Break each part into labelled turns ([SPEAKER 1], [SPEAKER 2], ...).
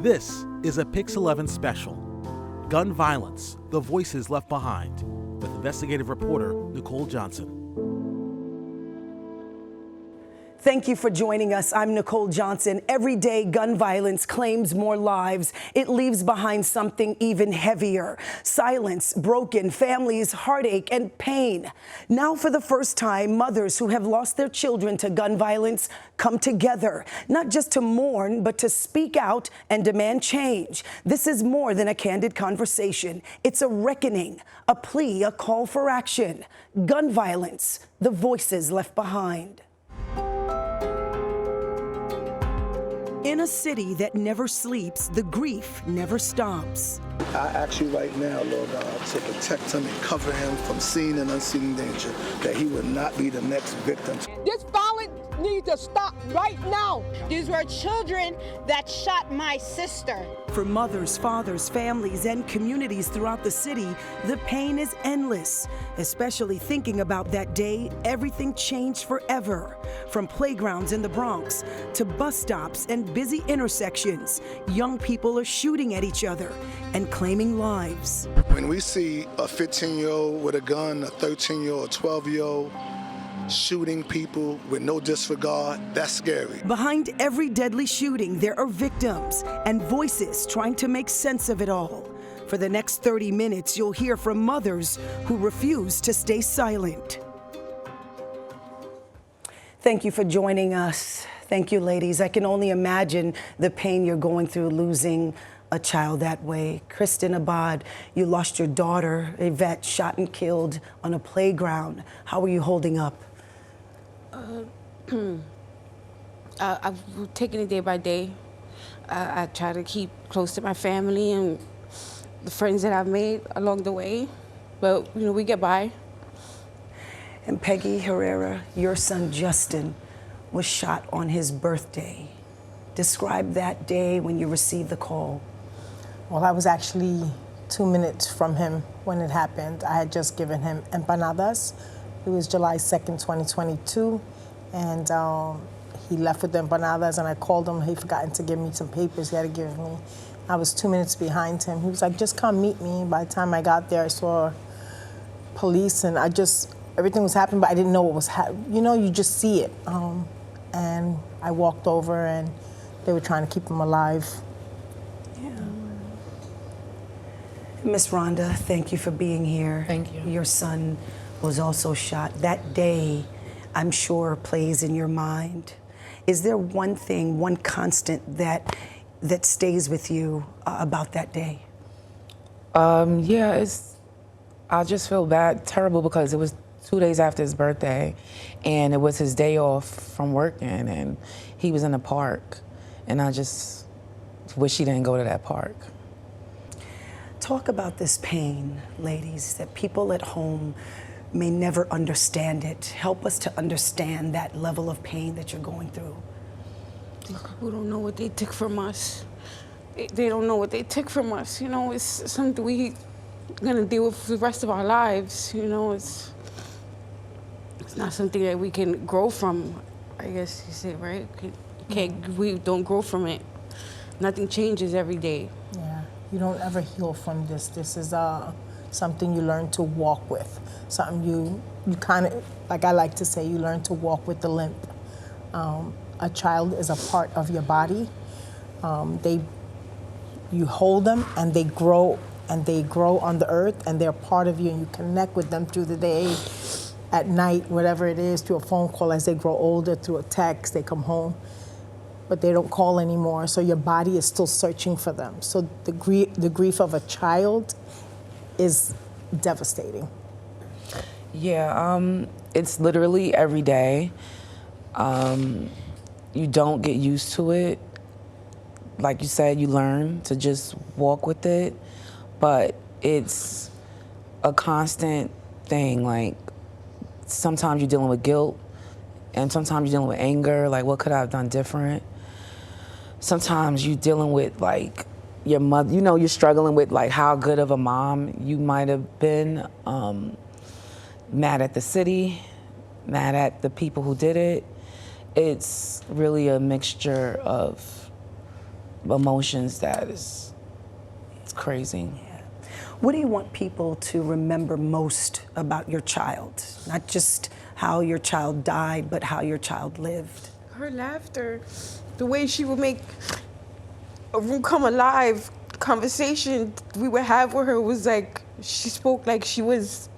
[SPEAKER 1] This is a WPIX-11 special, Gun Violence, The Voices Left Behind, with investigative reporter Nicole Johnson.
[SPEAKER 2] Thank you for joining us. I'm Nicole Johnson. Every day, gun violence claims more lives. It leaves behind something even heavier: silence, broken families, heartache, and pain. Now, for the first time, mothers who have lost their children to gun violence come together, not just to mourn, but to speak out and demand change. This is more than a candid conversation. It's a reckoning, a plea, a call for action. Gun violence, the voices left behind. In a city that never sleeps, the grief never stops.
[SPEAKER 3] I ask you right now, Lord God, to protect him and cover him from seen and unseen danger, that he would not be the next victim.
[SPEAKER 4] This violence needs to stop right now.
[SPEAKER 5] These were children that shot my sister.
[SPEAKER 2] For mothers, fathers, families, and communities throughout the city, the pain is endless. Especially thinking about that day, everything changed forever. From playgrounds in the Bronx to bus stops and busy intersections, young people are shooting at each other and claiming lives.
[SPEAKER 3] When we see a 15-year-old with a gun, a 13-year-old, 12-year-old, shooting people with no disregard, that's scary.
[SPEAKER 2] Behind every deadly shooting, there are victims and voices trying to make sense of it all. For the next 30 minutes, you'll hear from mothers who refuse to stay silent. Thank you for joining us. Thank you, ladies. I can only imagine the pain you're going through losing a child that way. Kristen Abad, you lost your daughter, Yvette, shot and killed on a playground. How are you holding up?
[SPEAKER 6] I've taken it day by day. I try to keep close to my family and the friends that I've made along the way, but you know, we get by.
[SPEAKER 2] And Peggy Herrera, your son Justin was shot on his birthday. Describe that day when you received the call.
[SPEAKER 7] Well, I was actually 2 minutes from him when it happened. I had just given him empanadas. It was July 2nd, 2022, and he left with the empanadas, and I called him. He'd forgotten to give me some papers he had to give me. I was 2 minutes behind him. He was like, just come meet me. By the time I got there, I saw police, and everything was happening, but I didn't know what was happening. You know, you just see it. And I walked over, and they were trying to keep him alive.
[SPEAKER 2] Yeah. Miss Rhonda, thank you for being here.
[SPEAKER 8] Thank you.
[SPEAKER 2] Your son was also shot. That day, I'm sure, plays in your mind. Is there one thing, one constant that stays with you about that day?
[SPEAKER 8] Yeah, I just feel terrible because it was 2 days after his birthday, and it was his day off from working, and he was in the park, and I just wish he didn't go to that park.
[SPEAKER 2] Talk about this pain, ladies, that people at home may never understand it. Help us to understand that level of pain that you're going through.
[SPEAKER 6] These people don't know what they took from us. They don't know what they took from us. You know, it's something we're gonna deal with for the rest of our lives. You know, it's not something that we can grow from, I guess you say, right? We don't grow from it. Nothing changes every day.
[SPEAKER 7] Yeah, you don't ever heal from this. This is something you learn to walk with. Something you kind of, like I like to say, you learn to walk with the limp. A child is a part of your body. You hold them and they grow on the earth, and they're part of you, and you connect with them through the day, at night, whatever it is, through a phone call. As they grow older, through a text, they come home, but they don't call anymore, so your body is still searching for them. So the grief of a child is devastating.
[SPEAKER 8] Yeah, it's literally every day. You don't get used to it. Like you said, you learn to just walk with it, but it's a constant thing. Like, sometimes you're dealing with guilt, and sometimes you're dealing with anger, like what could I have done different? Sometimes you're dealing with like your mother, you know, you're struggling with like how good of a mom you might have been, mad at the city, mad at the people who did it. It's really a mixture of emotions that it's crazy.
[SPEAKER 2] What do you want people to remember most about your child? Not just how your child died, but how your child lived.
[SPEAKER 6] Her laughter, the way she would make a room come alive, conversation we would have with her was like, she spoke like she was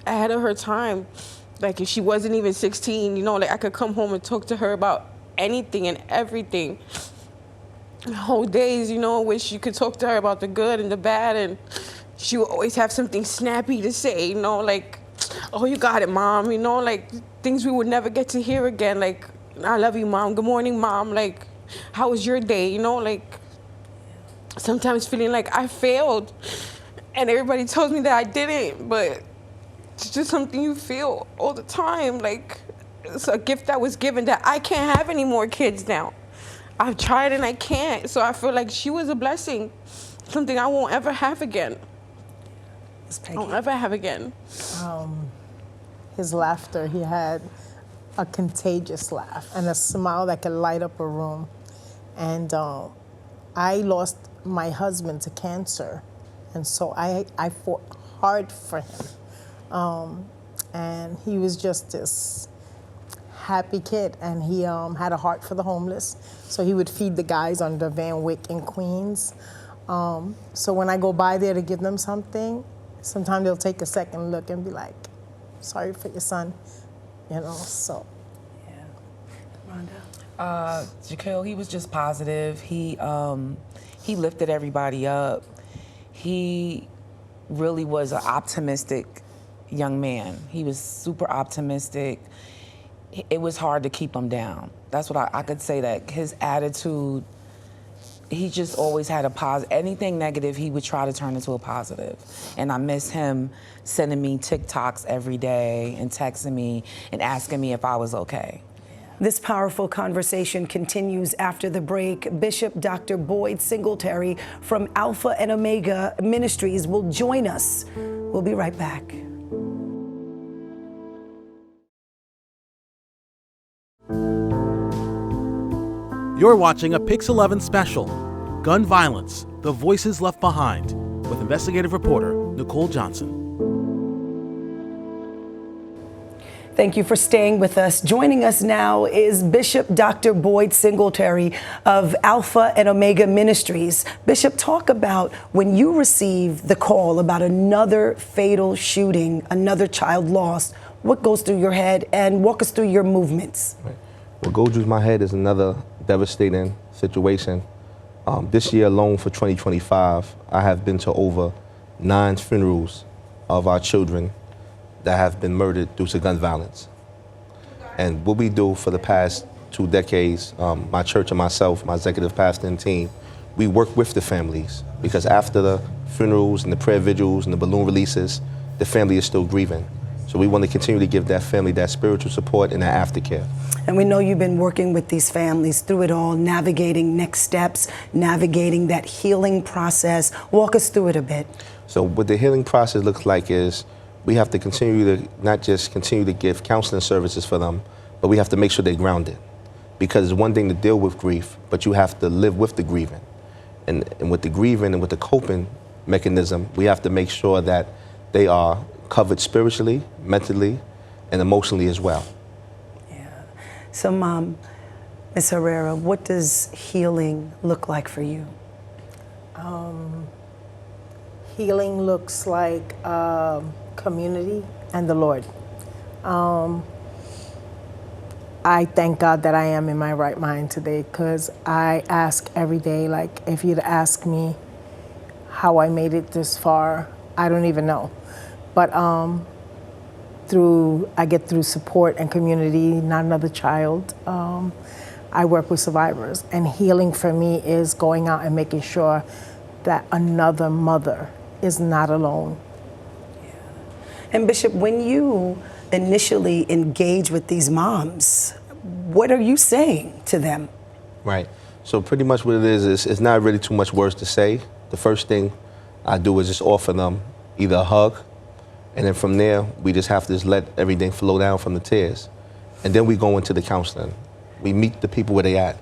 [SPEAKER 6] ahead of her time. Like if she wasn't even 16, you know, like I could come home and talk to her about anything and everything. Whole days, you know, which you could talk to her about the good and the bad, and she would always have something snappy to say, you know, like, oh, you got it, Mom, you know, like things we would never get to hear again, like, I love you, Mom, good morning, Mom, like, how was your day, you know, like, sometimes feeling like I failed, and everybody tells me that I didn't, but it's just something you feel all the time, like, it's a gift that was given that I can't have any more kids now. I've tried and I can't, so I feel like she was a blessing, something I won't ever have again. I won't ever have again.
[SPEAKER 7] His laughter, he had a contagious laugh and a smile that could light up a room. And I lost my husband to cancer, and so I fought hard for him. And he was just this happy kid, and he had a heart for the homeless. So he would feed the guys under Van Wyck in Queens. So when I go by there to give them something, sometimes they'll take a second look and be like, sorry for your son, you know, so.
[SPEAKER 2] Yeah.
[SPEAKER 8] Rhonda? Jaquel, he was just positive. He lifted everybody up. He really was an optimistic young man. He was super optimistic. It was hard to keep him down. That's what I could say, that his attitude, he just always had a positive. Anything negative, he would try to turn into a positive. And I miss him sending me TikToks every day and texting me and asking me if I was okay.
[SPEAKER 2] This powerful conversation continues after the break. Bishop Dr. Boyd Singletary from Alpha and Omega Ministries will join us. We'll be right back.
[SPEAKER 1] You're watching a PIX-11 special, Gun Violence, The Voices Left Behind, with investigative reporter Nicole Johnson.
[SPEAKER 2] Thank you for staying with us. Joining us now is Bishop Dr. Boyd Singletary of Alpha and Omega Ministries. Bishop, talk about when you received the call about another fatal shooting, another child lost. What goes through your head, and walk us through your movements?
[SPEAKER 9] Right. What goes through my head is another devastating situation. This year alone for 2025, I have been to over 9 funerals of our children that have been murdered due to gun violence. And what we do for the past 2 decades, my church and myself, my executive pastor and team, we work with the families, because after the funerals and the prayer vigils and the balloon releases, the family is still grieving. So we want to continue to give that family that spiritual support and that aftercare.
[SPEAKER 2] And we know you've been working with these families through it all, navigating next steps, navigating that healing process. Walk us through it a bit.
[SPEAKER 9] So what the healing process looks like is we have to continue to not just continue to give counseling services for them, but we have to make sure they're grounded. Because it's one thing to deal with grief, but you have to live with the grieving. And with the grieving and with the coping mechanism, we have to make sure that they are covered spiritually, mentally, and emotionally as well.
[SPEAKER 2] Yeah. So, Mom, Ms. Herrera, what does healing look like for you?
[SPEAKER 7] Healing looks like community and the Lord. I thank God that I am in my right mind today, because I ask every day, like, if you'd ask me how I made it this far, I don't even know. But I get through support and community, Not Another Child. I work with survivors, and healing for me is going out and making sure that another mother is not alone.
[SPEAKER 2] Yeah. And Bishop, when you initially engage with these moms, what are you saying to them?
[SPEAKER 9] Right. So pretty much what it is it's not really too much words to say. The first thing I do is just offer them either a hug, and then from there, we just have to just let everything flow down from the tears. And then we go into the counseling. We meet the people where they at.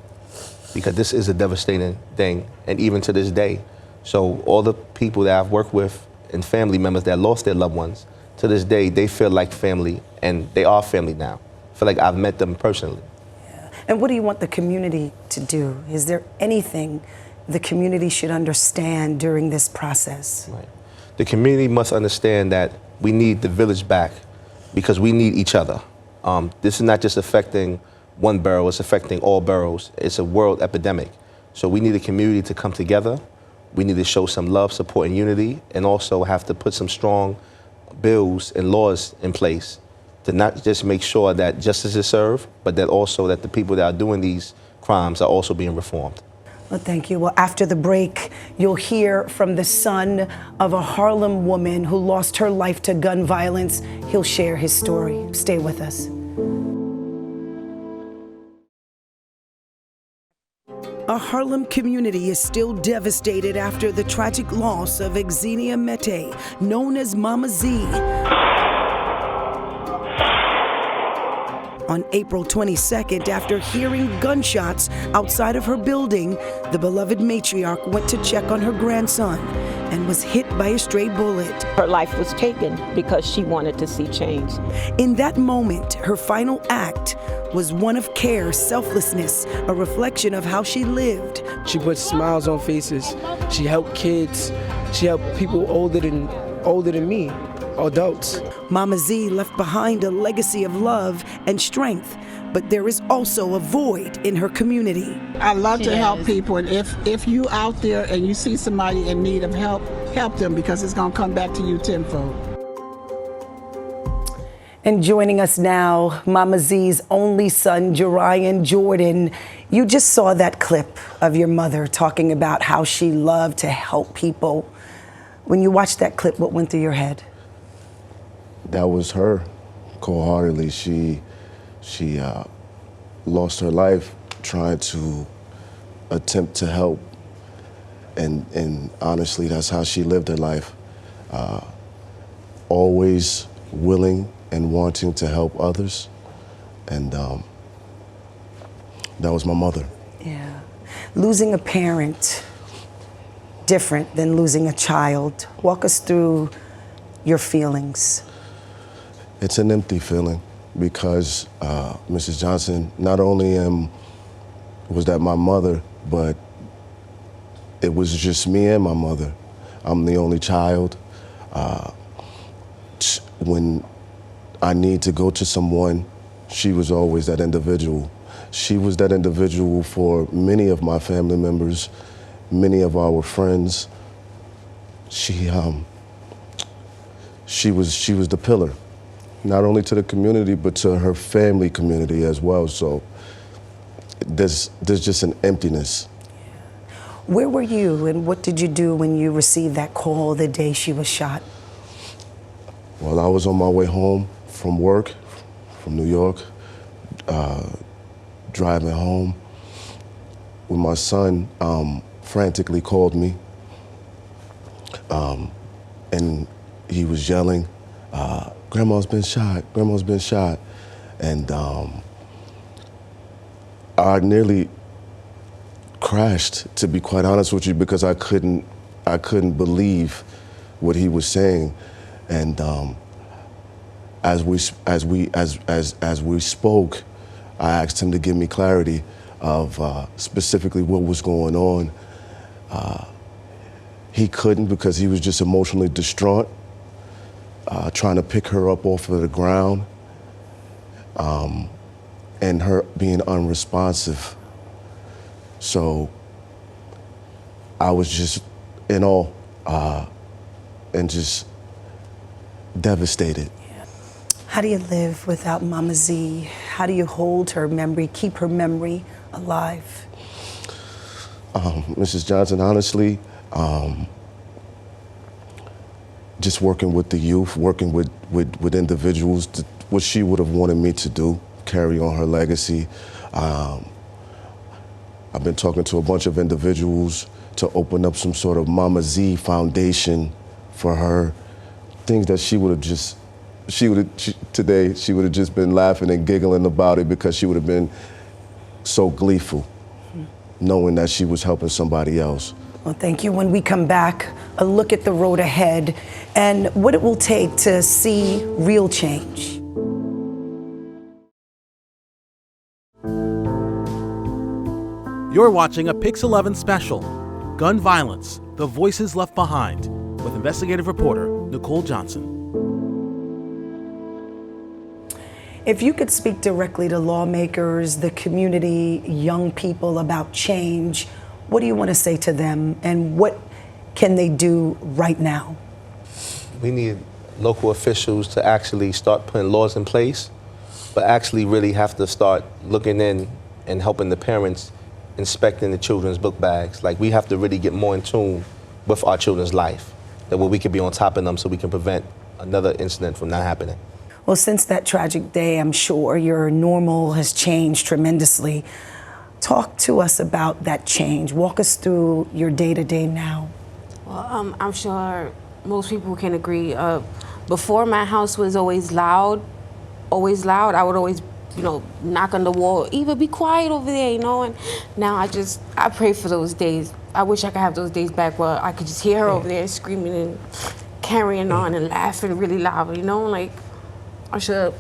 [SPEAKER 9] because this is a devastating thing, and even to this day. So all the people that I've worked with and family members that lost their loved ones, to this day, they feel like family, and they are family now. I feel like I've met them personally.
[SPEAKER 2] Yeah. And what do you want the community to do? Is there anything the community should understand during this process?
[SPEAKER 9] Right. The community must understand that we need the village back because we need each other. This is not just affecting one borough, it's affecting all boroughs. It's a world epidemic. So we need the community to come together. We need to show some love, support, and unity, and also have to put some strong bills and laws in place to not just make sure that justice is served, but that also that the people that are doing these crimes are also being reformed.
[SPEAKER 2] Well, thank you. Well, after the break, you'll hear from the son of a Harlem woman who lost her life to gun violence. He'll share his story. Stay with us. A Harlem community is still devastated after the tragic loss of Xenia Mete, known as Mama Z. On April 22nd, after hearing gunshots outside of her building, the beloved matriarch went to check on her grandson and was hit by a stray bullet.
[SPEAKER 4] Her life was taken because she wanted to see change.
[SPEAKER 2] In that moment, her final act was one of care, selflessness, a reflection of how she lived.
[SPEAKER 10] She put smiles on faces. She helped kids. She helped people older than me, adults.
[SPEAKER 2] Mama Z left behind a legacy of love and strength, but there is also a void in her community.
[SPEAKER 11] I love to help people, and if you out there and you see somebody in need of help, help them, because it's gonna come back to you tenfold.
[SPEAKER 2] And joining us now, Mama Z's only son, Jerian Jordan. You just saw that clip of your mother talking about how she loved to help people. When you watched that clip, what went through your head?
[SPEAKER 12] That was her, cold-heartedly. She lost her life trying to attempt to help, and honestly, that's how she lived her life. Always willing and wanting to help others, and that was my mother.
[SPEAKER 2] Yeah. Losing a parent, different than losing a child. Walk us through your feelings.
[SPEAKER 12] It's an empty feeling because Mrs. Johnson, not only was that my mother, but it was just me and my mother. I'm the only child. When I need to go to someone, she was always that individual. She was that individual for many of my family members, many of our friends. She was the pillar, not only to the community, but to her family community as well. So there's just an emptiness.
[SPEAKER 2] Where were you and what did you do when you received that call the day she was shot?
[SPEAKER 12] Well, I was on my way home from work, from New York, driving home when my son frantically called me, and he was yelling, "Grandma's been shot, Grandma's been shot." And I nearly crashed, to be quite honest with you, because I couldn't believe what he was saying. And as we spoke, I asked him to give me clarity of specifically what was going on. He couldn't, because he was just emotionally distraught, trying to pick her up off of the ground, and her being unresponsive. So I was just in awe and just devastated.
[SPEAKER 2] How do you live without Mama Z? How do you hold her memory, keep her memory alive?
[SPEAKER 12] Mrs. Johnson, honestly, just working with the youth, working with individuals, what she would have wanted me to do, carry on her legacy. I've been talking to a bunch of individuals to open up some sort of Mama Z Foundation for her. Things that today she would have just been laughing and giggling about it, because she would have been so gleeful. knowing that she was helping somebody else.
[SPEAKER 2] Well, thank you. When we come back, a look at the road ahead and what it will take to see real change.
[SPEAKER 1] You're watching a PIX-11 special, Gun Violence, The Voices Left Behind, with investigative reporter Nicole Johnson.
[SPEAKER 2] If you could speak directly to lawmakers, the community, young people about change, what do you want to say to them and what can they do right now?
[SPEAKER 9] We need local officials to actually start putting laws in place, but actually really have to start looking in and helping the parents inspecting the children's book bags. Like, we have to really get more in tune with our children's life, that way we can be on top of them so we can prevent another incident from not happening.
[SPEAKER 2] Well, since that tragic day, I'm sure your normal has changed tremendously. Talk to us about that change. Walk us through your day-to-day now.
[SPEAKER 6] Well, I'm sure most people can agree. Before, my house was always loud. I would always, knock on the wall, Eva, be quiet over there, And now I pray for those days. I wish I could have those days back where I could just hear her over there screaming and carrying on and laughing really loud, Like, I'm sure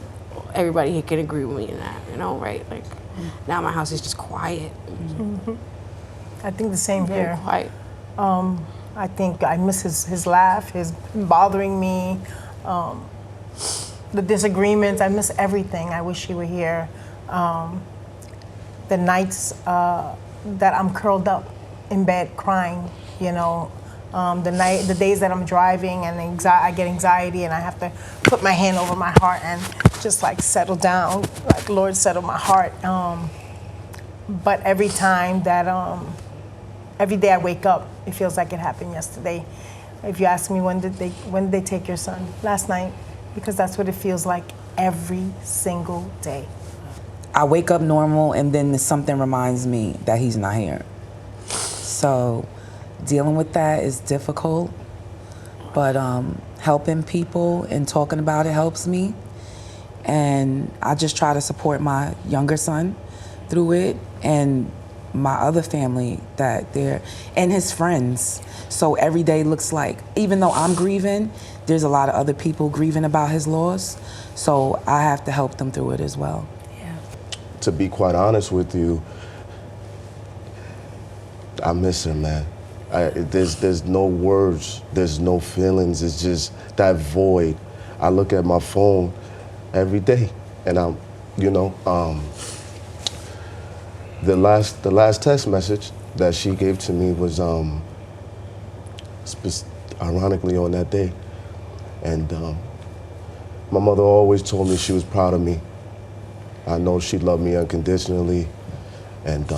[SPEAKER 6] everybody here can agree with me in that, right? Like, now my house is just quiet.
[SPEAKER 7] Mm-hmm. I think the same
[SPEAKER 6] Very
[SPEAKER 7] here.
[SPEAKER 6] quiet.
[SPEAKER 7] I think I miss his laugh, his bothering me, the disagreements. I miss everything. I wish he were here. The nights that I'm curled up in bed crying, the days that I'm driving and I get anxiety and I have to put my hand over my heart and just like settle down, like Lord settle my heart. But every time that, every day I wake up, it feels like it happened yesterday. If you ask me when did they take your son? Last night, because that's what it feels like every single day.
[SPEAKER 8] I wake up normal and then something reminds me that he's not here. So dealing with that is difficult, but helping people and talking about it helps me. And I just try to support my younger son through it and my other family and his friends. So every day looks like, even though I'm grieving, there's a lot of other people grieving about his loss. So I have to help them through it as well.
[SPEAKER 2] Yeah.
[SPEAKER 12] To be quite honest with you, I miss him, man. There's no words, there's no feelings, it's just that void. I look at my phone every day and I'm, the last text message that she gave to me was ironically on that day. And my mother always told me she was proud of me. I know she loved me unconditionally, and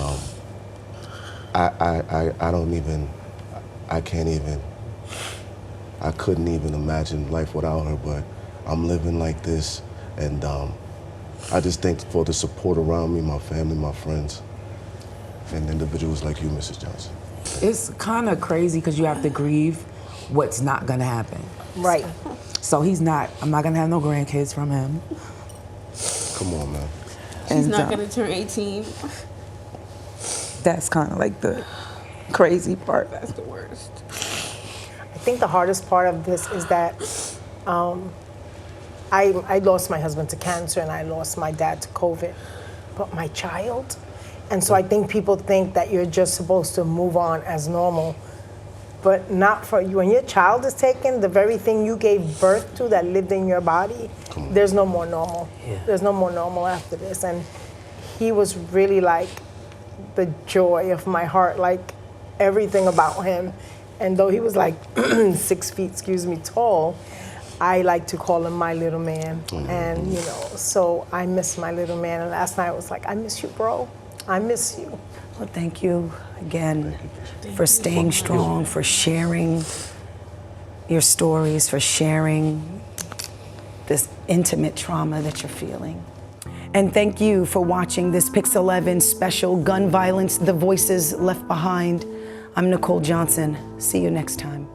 [SPEAKER 12] I couldn't even imagine life without her, but I'm living like this, and I just thank for the support around me, my family, my friends, and individuals like you, Mrs. Johnson.
[SPEAKER 8] It's kind of crazy because you have to grieve what's not gonna happen.
[SPEAKER 7] Right.
[SPEAKER 8] So I'm not gonna have no grandkids from him.
[SPEAKER 12] Come on, man.
[SPEAKER 6] He's not gonna turn 18.
[SPEAKER 8] That's kind of like the crazy part.
[SPEAKER 6] That's the worst.
[SPEAKER 7] I think the hardest part of this is that I lost my husband to cancer and I lost my dad to COVID, but my child. And so I think people think that you're just supposed to move on as normal, but not for you. When your child is taken, the very thing you gave birth to that lived in your body, there's no more normal. Yeah. There's no more normal after this. And he was really like the joy of my heart, like everything about him. And though he was like 6 feet, tall, I like to call him my little man. And so I miss my little man. And last night I was like, I miss you, bro. I miss you.
[SPEAKER 2] Well, thank you again for staying strong, for sharing your stories, for sharing this intimate trauma that you're feeling. And thank you for watching this PIX-11 special, Gun Violence, The Voices Left Behind. I'm Nicole Johnson. See you next time.